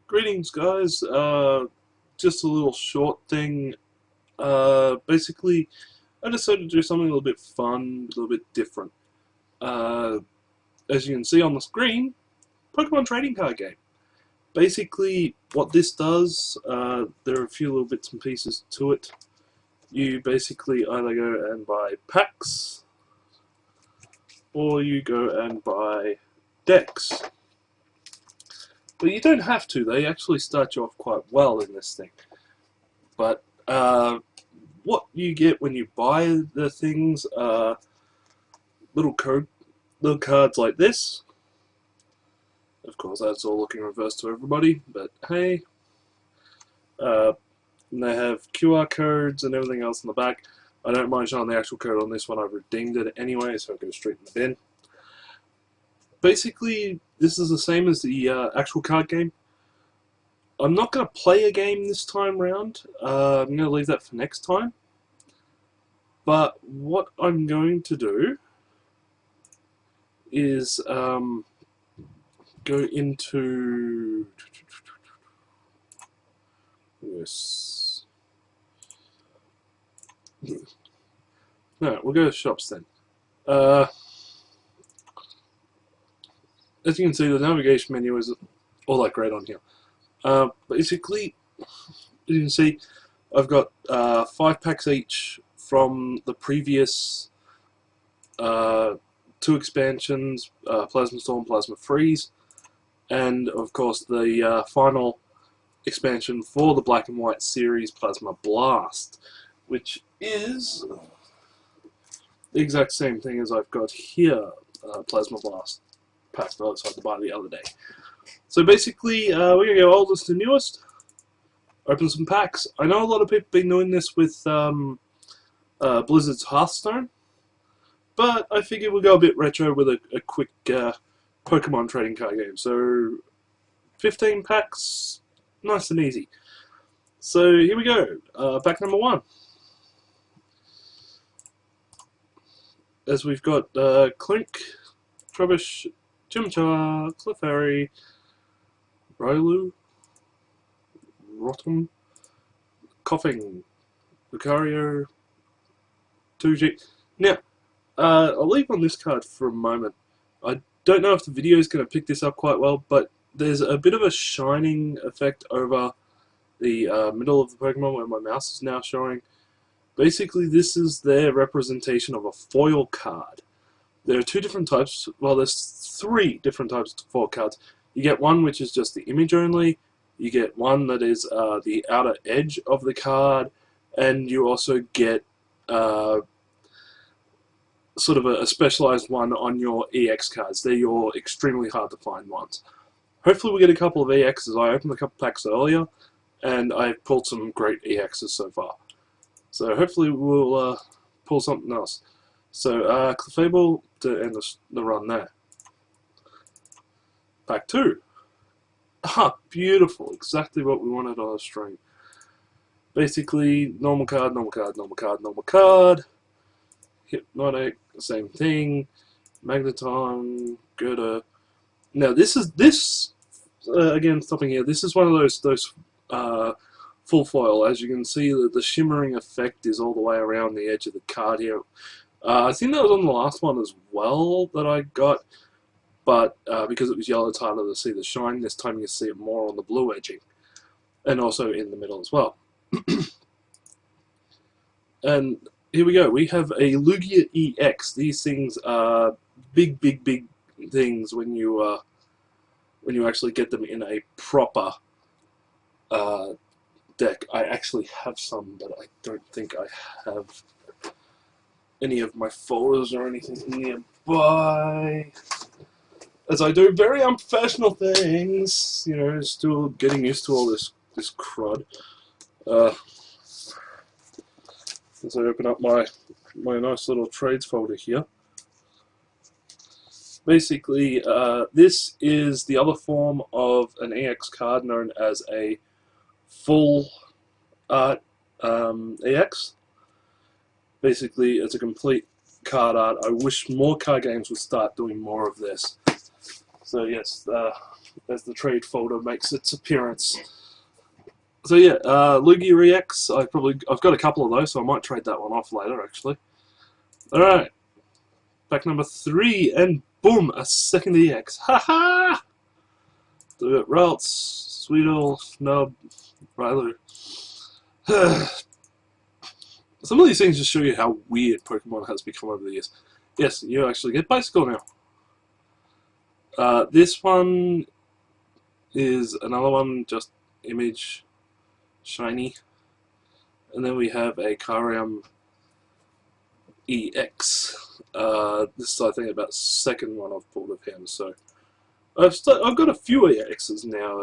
Greetings, guys. Just a little short thing. Basically, I decided to do something a little bit fun, a little bit different. Uh, as you can see on the screen, Pokemon trading card game. Basically, what this does, there are a few little bits and pieces to it. You basically either go and buy packs, or you go and buy decks. But you don't have to. They actually start you off quite well in this thing. But what you get when you buy the things are little cards like this. Of course, that's all looking reverse to everybody, but hey. And they have QR codes and everything else in the back. I don't mind showing the actual code on this one. I've redeemed it anyway, so it goes straight in the bin. Basically, this is the same as the actual card game. I'm not going to play a game this time round. I'm going to leave that for next time. But what I'm going to do is go into this. No, we'll go to shops then. As you can see, the navigation menu is all that great on here. Basically, as you can see, I've got 5 packs each from the previous 2 expansions, Plasma Storm, Plasma Freeze, and of course the final expansion for the Black and White series, Plasma Blast, which is the exact same thing as I've got here, Plasma Blast pack that I decided to buy the other day. So basically, we're going to go oldest to newest, open some packs. I know a lot of people have been doing this with Blizzard's Hearthstone, but I figured we'll go a bit retro with a quick Pokemon trading card game. So 15 packs, nice and easy. So here we go, pack number 1. As we've got Clink, Trubbish, Chimchar, Clefairy, Rolu, Rotom, Coughing, Lucario, 2G. Now, I'll leave on this card for a moment. I don't know if the video is going to pick this up quite well, but there's a bit of a shining effect over the middle of the Pokemon where my mouse is now showing. Basically, this is their representation of a foil card. There are 2 different types, well, there's 3 different types of foil cards. You get one which is just the image only, you get one that is the outer edge of the card, and you also get sort of a specialized one on your EX cards. They're your extremely hard to find ones. Hopefully we get a couple of EXs. I opened a couple packs earlier, and I've pulled some great EXs so far. So hopefully we'll pull something else. So Clefable to end the run there. Pack 2. Ah, beautiful. Exactly what we wanted on the stream. Basically, normal card, normal card, normal card, normal card. Hypnotic, same thing. Magneton, Gerda. Now this again, stopping here. This is one of those full foil. As you can see, the shimmering effect is all the way around the edge of the card here. I think that was on the last one as well that I got, but because it was yellow, it's harder to see the shine. This time you see it more on the blue edging, and also in the middle as well. And here we go. We have a Lugia EX. These things are big things when you actually get them in a proper deck. I actually have some, but I don't think I have any of my folders or anything nearby, as I do very unprofessional things. You know, still getting used to all this crud. As I open up my nice little trades folder here. Basically, this is the other form of an EX card known as a full art EX. Basically, it's a complete card art. I wish more card games would start doing more of this. So yes, as the trade folder makes its appearance. So yeah, Lugia EX, I've got a couple of those, so I might trade that one off later actually. Alright, pack number 3, and boom, a second EX. Haha! So we got Ralts, Sweedle, Snub, Ryler. Some of these things just show you how weird Pokemon has become over the years. Yes, you actually get Bicycle now. This one is another one, just image, shiny. And then we have a Karium EX. This is, I think, about the second one I've pulled of him. So I've got a few EXs now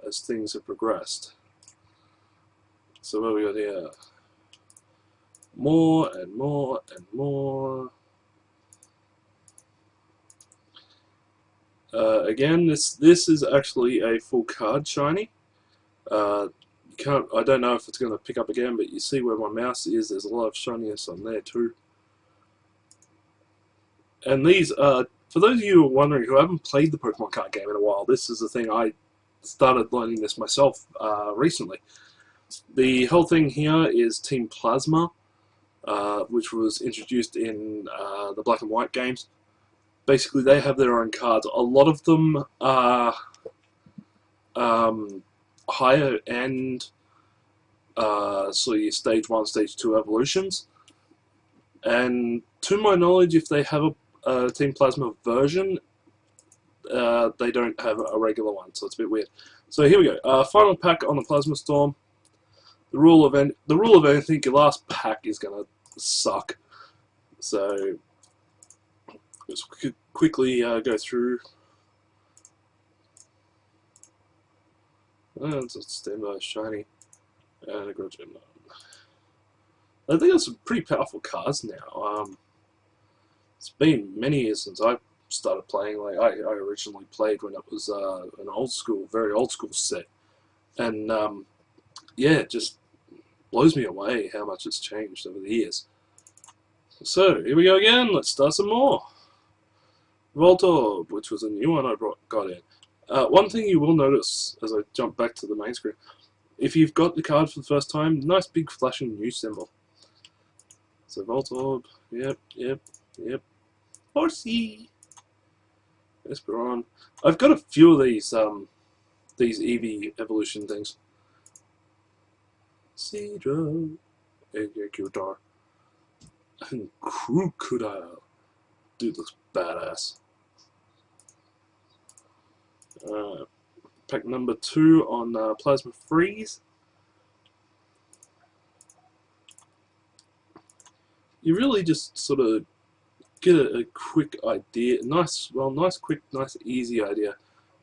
as things have progressed. So what we got here? More and more and more. Again, this is actually a full card shiny. I don't know if it's going to pick up again, but you see where my mouse is. There's a lot of shininess on there too. And these, for those of you who are wondering who haven't played the Pokemon card game in a while, this is the thing. I started learning this myself recently. The whole thing here is Team Plasma, which was introduced in the Black and White games. Basically, they have their own cards. A lot of them are higher end, so your stage 1, stage 2 evolutions. And to my knowledge, if they have a Team Plasma version, they don't have a regular one, so it's a bit weird. So here we go. Final pack on the Plasma Storm. The rule of anything, your last pack is gonna suck. So let's quickly go through. It's a standby shiny and a Grudge. I think there's some pretty powerful cards now. It's been many years since I started playing. Like I originally played when it was an old school, very old school set, and yeah, it just blows me away how much it's changed over the years. So here we go again. Let's start some more. Voltorb, which was a new one I got in. One thing you will notice as I jump back to the main screen, if you've got the card for the first time, nice big flashing new symbol. So Voltorb, yep. Horsey, Esperon. I've got a few of these Eevee evolution things. Seadra, Executor, and Crocodile. Dude looks badass. Pack number 2 on Plasma Freeze. You really just sort of get a quick idea, nice, quick, easy idea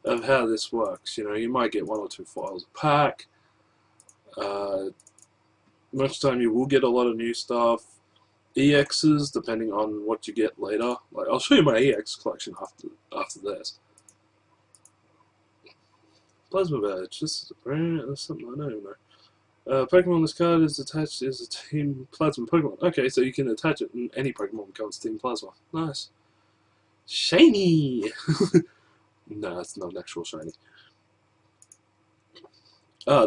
of how this works. You know, you might get 1 or 2 files a pack. Most of the time you will get a lot of new stuff. EXs, depending on what you get later. Like, I'll show you my EX collection after this. Plasma Badge, this is a brand, that's something I don't even know. Pokemon on this card is attached as a Team Plasma Pokemon. Okay, so you can attach it and any Pokemon becomes Team Plasma. Nice. Shiny! No, it's not an actual shiny.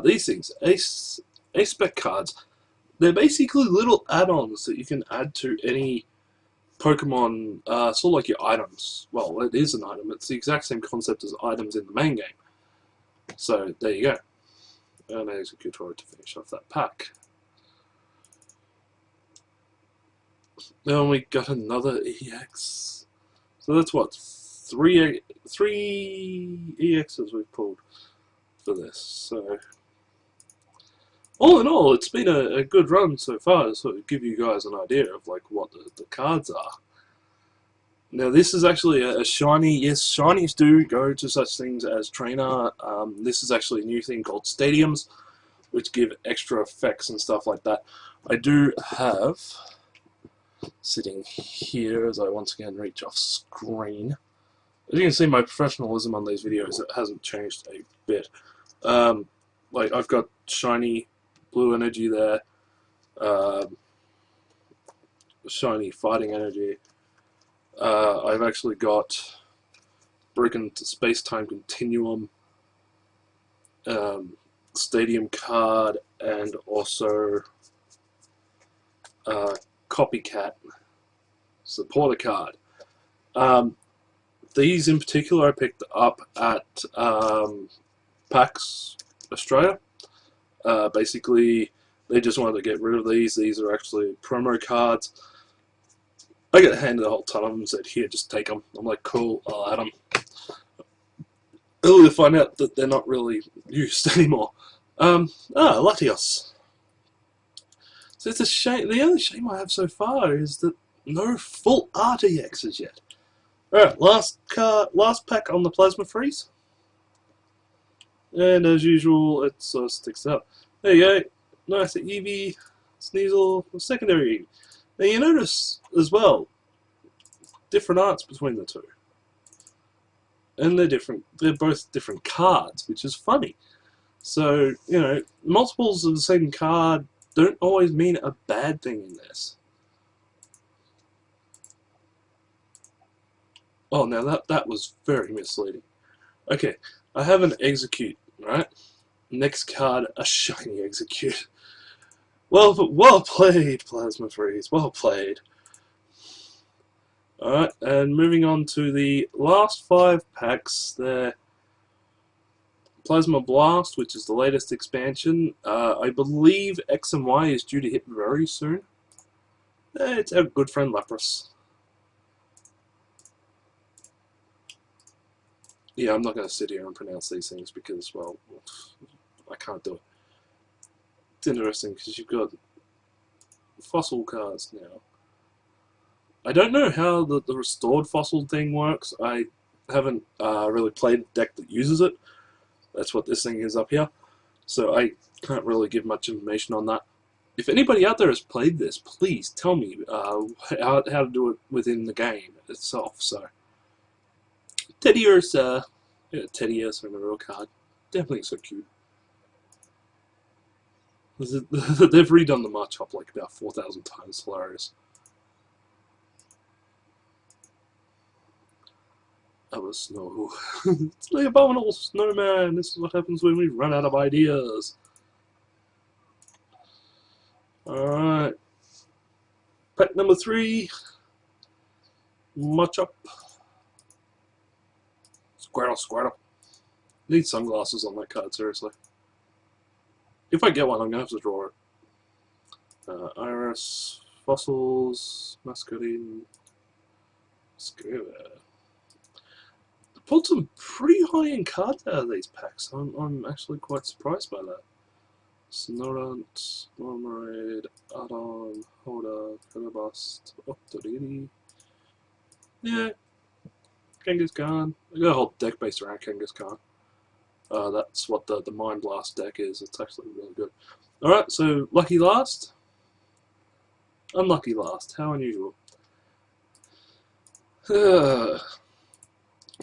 These things, Ace-Spec cards, they're basically little add-ons that you can add to any Pokemon, sort of like your items. Well, it is an item. It's the exact same concept as items in the main game. So, there you go. And Executor to finish off that pack. Then we got another EX. So that's what? Three EXs we've pulled for this. So, all in all, it's been a good run so far to sort of give you guys an idea of like what the cards are. Now this is actually a shiny. Yes, shinies do go to such things as trainer. This is actually a new thing called stadiums, which give extra effects and stuff like that. I do have, sitting here as I once again reach off screen. As you can see, my professionalism on these videos, it hasn't changed a bit. Like I've got shiny blue energy there, shiny fighting energy. I've actually got Broken Space-Time Continuum, Stadium card, and also Copycat supporter card. These in particular I picked up at PAX Australia. Basically, they just wanted to get rid of these. These are actually promo cards. I got handed a whole ton of them and said, here, just take them. I'm like, cool, I'll add them. Only to find out that they're not really used anymore. Latios. So it's a shame. The only shame I have so far is that no full art EXs yet. Alright, last pack on the Plasma Freeze. And as usual, it sort of sticks out. There you go. Nice Eevee, Sneasel, secondary Eevee. Now you notice as well, different arts between the two. And they're both different cards, which is funny. So, you know, multiples of the same card don't always mean a bad thing in this. Oh, now that was very misleading. Okay, I have an Execute, right? Next card, a shiny Execute. Well played, Plasma Freeze. Well played. Alright, and moving on to the last 5 packs there. Plasma Blast, which is the latest expansion. I believe X and Y is due to hit very soon. It's our good friend Lapras. Yeah, I'm not going to sit here and pronounce these things because, well, I can't do it. It's interesting because you've got fossil cards now. I don't know how the restored fossil thing works. I haven't really played a deck that uses it. That's what this thing is up here. So I can't really give much information on that. If anybody out there has played this, please tell me how to do it within the game itself. So Teddy Ursa, Teddy Ursa in a real card. Definitely so cute. They've redone the March-Hop like about 4,000 times. Hilarious. That was snow. It's the abominable snowman. This is what happens when we run out of ideas. Alright. Pack number 3. Matchup. Squirtle. Need sunglasses on that card, seriously. If I get one, I'm going to have to draw it. Iris, Fossils, Masquerade, Scuba. Pulled some pretty high-end cards out of these packs. I'm actually quite surprised by that. Snorunt, Marmoraid, Adon, Hoda, Filibust, Octodini. Yeah, Kangaskhan. I got a whole deck based around Kangaskhan. That's what the Mind Blast deck is. It's actually really good. Alright, so lucky last. Unlucky last. How unusual.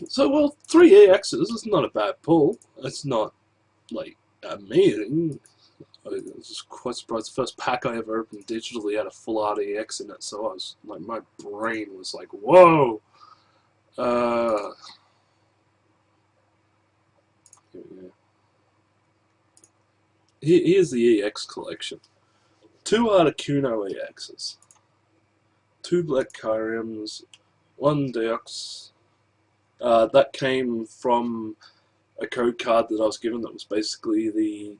So, well, 3 EXs is not a bad pull. It's not, like, amazing. I was just quite surprised. The first pack I ever opened digitally had a full art EX in it, so I was, like, my brain was like, whoa! Here we go. Here's the EX collection. 2 Articuno EXs. 2 Black Kyrims. 1 Deox. That came from a code card that I was given that was basically the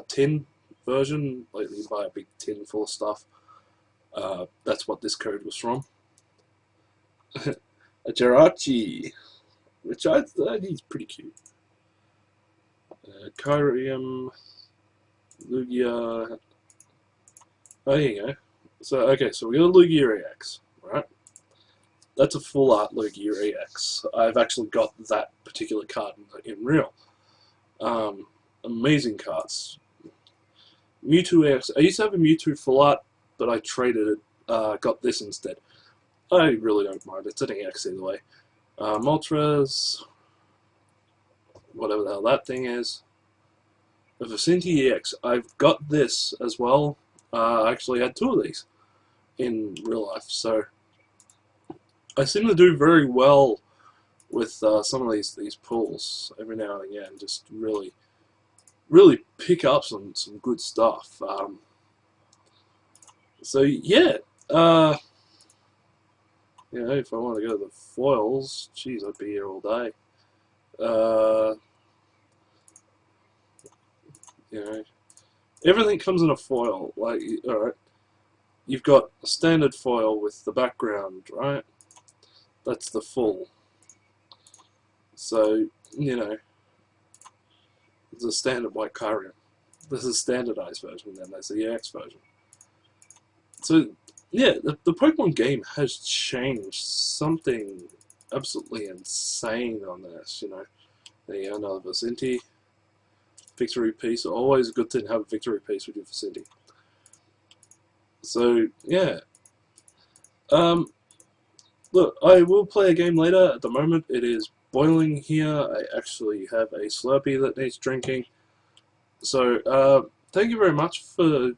tin version. Like you buy a big tin full of stuff. That's what this code was from. A Jirachi, which I thought he's pretty cute. Kyrium, Lugia. Oh, here you go. So okay, so we got a Lugia EX, right? That's a full art Lugia EX. I've actually got that particular card in real. Amazing cards. Mewtwo EX. I used to have a Mewtwo full art, but I traded it. Got this instead. I really don't mind. It's an EX either way. Moltres. Whatever the hell that thing is. A Vicinity EX. I've got this as well. I actually had 2 of these in real life, so I seem to do very well with some of these pulls every now and again. Just really pick up some good stuff. So yeah, you know, if I want to go to the foils, geez, I'd be here all day. You know, everything comes in a foil. Like, all right, you've got a standard foil with the background, right? That's the full. So, you know, there's a standard white Kyrian. There's a standardized version, then there's the EX version. So, yeah, the Pokemon game has changed something absolutely insane on this, you know. There you go, another Vicinity. Victory piece. Always a good thing to have a victory piece with your Vicinity. So, yeah. Look, I will play a game later. At the moment, it is boiling here. I actually have a Slurpee that needs drinking. So, thank you very much for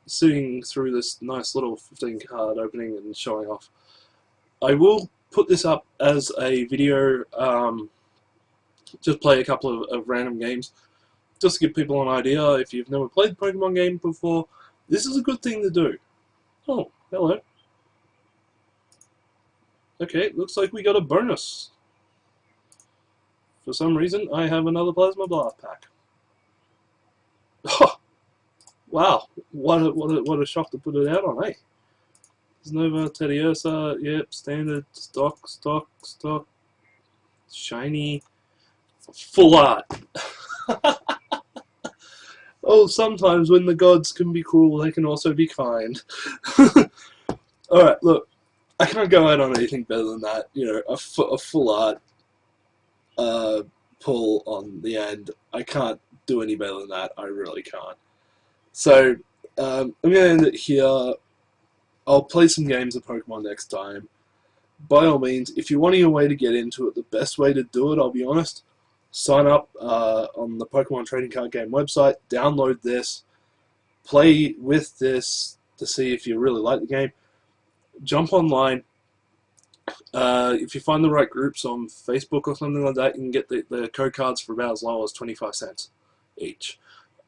sitting through this nice little 15 card opening and showing off. I will put this up as a video, just play a couple of random games, just to give people an idea. If you've never played the Pokemon game before, this is a good thing to do. Oh, hello. Okay, looks like we got a bonus. For some reason, I have another Plasma Blast pack. Oh, wow, what a shock to put it out on, eh? Nova, Teddiursa, yep, standard, stock, shiny, full art. Oh, sometimes when the gods can be cruel, they can also be kind. Alright, look, I can't go out on anything better than that. You know, a full art pull on the end. I can't do any better than that. I really can't. So, I'm going to end it here. I'll play some games of Pokemon next time. By all means, if you're wanting a way to get into it, the best way to do it, I'll be honest, sign up on the Pokemon Trading Card Game website, download this, play with this to see if you really like the game. Jump online. If you find the right groups on Facebook or something like that, you can get the code cards for about as low as 25 cents each.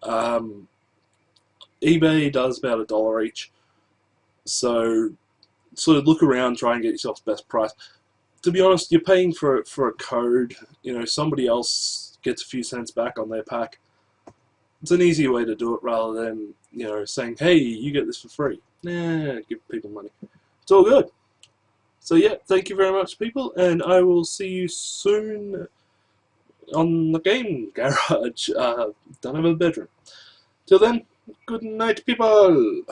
eBay does about $1 each. So sort of look around, try and get yourself the best price. To be honest, you're paying for a code. You know, somebody else gets a few cents back on their pack. It's an easier way to do it rather than, you know, saying, hey, you get this for free. Nah, give people money. It's all good. So yeah, thank you very much, people, and I will see you soon on the game garage. Don't have a bedroom. Till then, good night, people.